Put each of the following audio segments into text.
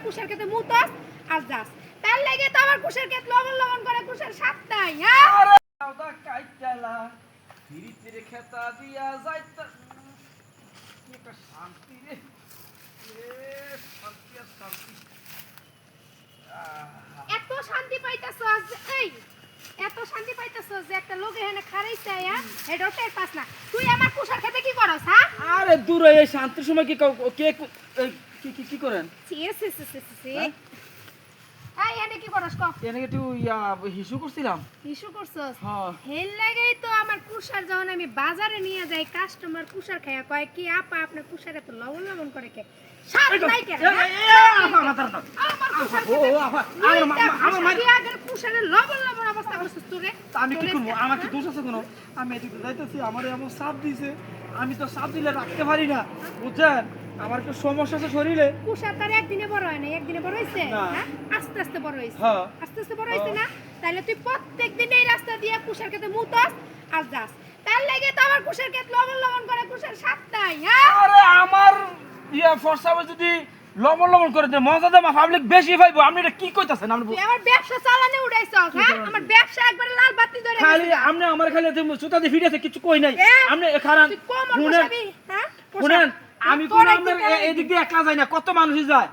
কুশার খেতে মুতাস আর যাস তার লাগে তো আমার কুশার খেত লবণ লবণ করে কুশার সাতটাই হ্যাঁ আরে দাদা কাইটালা ধীরে ধীরে খেতা দিয়া যাইতা কি একটা শান্তি রে শান্তি আর শান্তি এত শান্তি পাইতাছস এই এত শান্তি পাইতাছস যে একটা লোক এখানে খারাইছে হ্যাঁ এটা টের পাস না তুই আমার কুশার খেতে কি করস হ্যাঁ আরে দূর এই শান্তির সময় কি কে কি করেন সি এই এনে কি করস ক এনে একটু হিসু করছিলাম ইস্যু করছস হ্যাঁ হেল লাগেই তো আমার কুশার যখন আমি বাজারে নিয়ে যাই কাস্টমার কুশার খায়া কয় কি আপা আপনার কুশারে তো লবণ লবণ করে কে সাত নাই কে আমার মারি আগের কুশারে লবণ লবণ অবস্থা করছস তুই রে আমি কি করব আমার কি দোষ আছে কোনো আমি এদিকে যাইতেছি আমার এমন চাপ দিছে আমি তো চাপ দিলে রাখতে পারি না বুঝছেন আমার একটু সমস্যা আছে শরীরে কুশার তার একদিনে বড় হয় না একদিনে বড় হইছে না। হ্যাঁ আস্তে আস্তে বড় হইছে হ্যাঁ। আস্তে আস্তে বড় হইছে না তাহলে তুই প্রত্যেকদিন এই রাস্তা দিয়ে কুশার খেতে মুতাস আর যাস তার লাগে তো আমার কুশার খেত লবণ লবণ করে কুশার সাতটাই হ্যাঁ আরে আমার ফরসাবে যদি লবণ লবণ করে দে মজা দে পাবলিক বেশি পাইবো আপনি এটা কি কইতাছেন আপনি তুই আমার ব্যবসা চালানে উড়াইছস হ্যাঁ আমার ব্যবসা একবারে লাল বাতি ধরে খালি আপনি আমার খালি সুতা দিয়ে ফিরেছে কিছু কই নাই এ, আপনি খারান তুই কোমর শুনেন বসাবি হ্যাঁ শুনেন আমি কোন আপনার এদিক দিয়ে একলা যাই না কত মানুষই যায়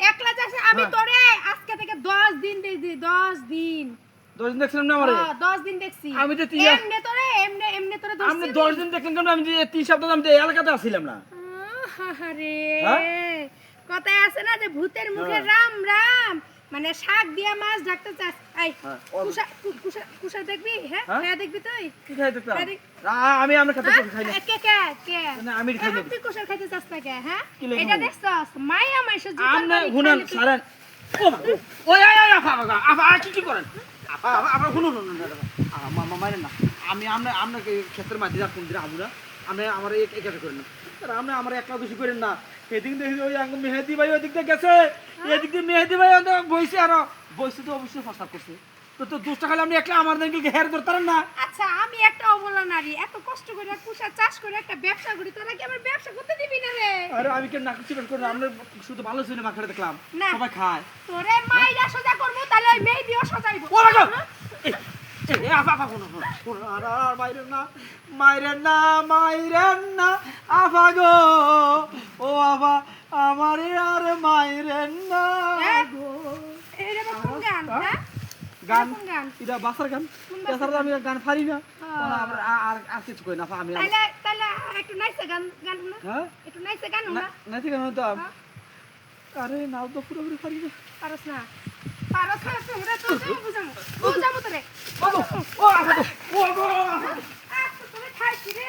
একলা যাস আমি হ্যাঁ। তোরে আজকে থেকে 10 দিন দেখছি 10 দিন 10 দিন দেখছিলাম না আমারে 10 দিন দেখছি আমি তো তিয়া- এমনে তোরে আপনি ধরছি 10 দিন দেখলেন কেন আমি যে 3 সপ্তাহ আমি যে এলাকাতে আসছিলাম না আহারে হ্যাঁ? কথায় আছে না যে ভূতের মুখে রাম রাম মানে শাক দিয়া মাছ ঢাকতে চাস এই হ্যাঁ, কুশা দেখবি হ্যাঁ হ্যাঁ? হ্যাঁ দেখবি তুই কি খাই দেখতাম আরে- আমি আমরা খেতে হ্যাঁ? খাই না কে কে কে না, আমি খাই না। তুই কুশার খাইতে চাস না কে হ্যাঁ কি লাগে এটা খাবো? দেখছস মাইয়া মাইসে আপনি শুনেন সারেন ওই আপা কি করেন আপা আপা শুনুন মামা মারেন না আমি আপনাকে ক্ষেত্রের মাঝে যা কোন দিন আমরা আপনি আমার এই কাজ করেন না আপনি আমার একলা দোষী করেন না এদিক দেখি ওই মেহেদি ভাই ওদিক দিয়ে গেছে এদিক দিয়ে মেহেদি ভাই বইছে আর বইছে তো অবশ্যই প্রস্তাব করছে তো দুষ্টা খালি আপনি একলা আমার দিকে হেয়ার করতেন না আচ্ছা আমি একটা অবলা নারী এত কষ্ট করে কুশার চাষ করে একটা ব্যবসা করি তোরা কি আমার ব্যবসা করতে দিবি না রে আরে আমি কেন নাকি চিকেন করি আমরা শুধু ভালো সিনেমা খেলে দেখলাম না। সবাই খায় তোরে মাইরা সোজা করবো তাহলে ওই মেহেদিও সোজাইবো ও লাগো আপা শুনো আর মাইরেন না মাইরেন না আফা গো ও আফা আমারে আর মাইরেন না গো এটা কোন গান হ্যাঁ গান কোন গান এটা বাসার গান কোন বাসার এছাড়া আমি গান পারি না হ্যাঁ। আর কিছু কই না আমি তাহলে একটু নাইসে গান গান না হ্যাঁ একটু নাইসে গান না না ঠিক আছে তো হ্যাঁ? আরে নাও তো পুরোপুরি পারি না পারস না তোমরা তো বুঝামো তোরে ও আফা গো ও গো তোরে খাইছি রে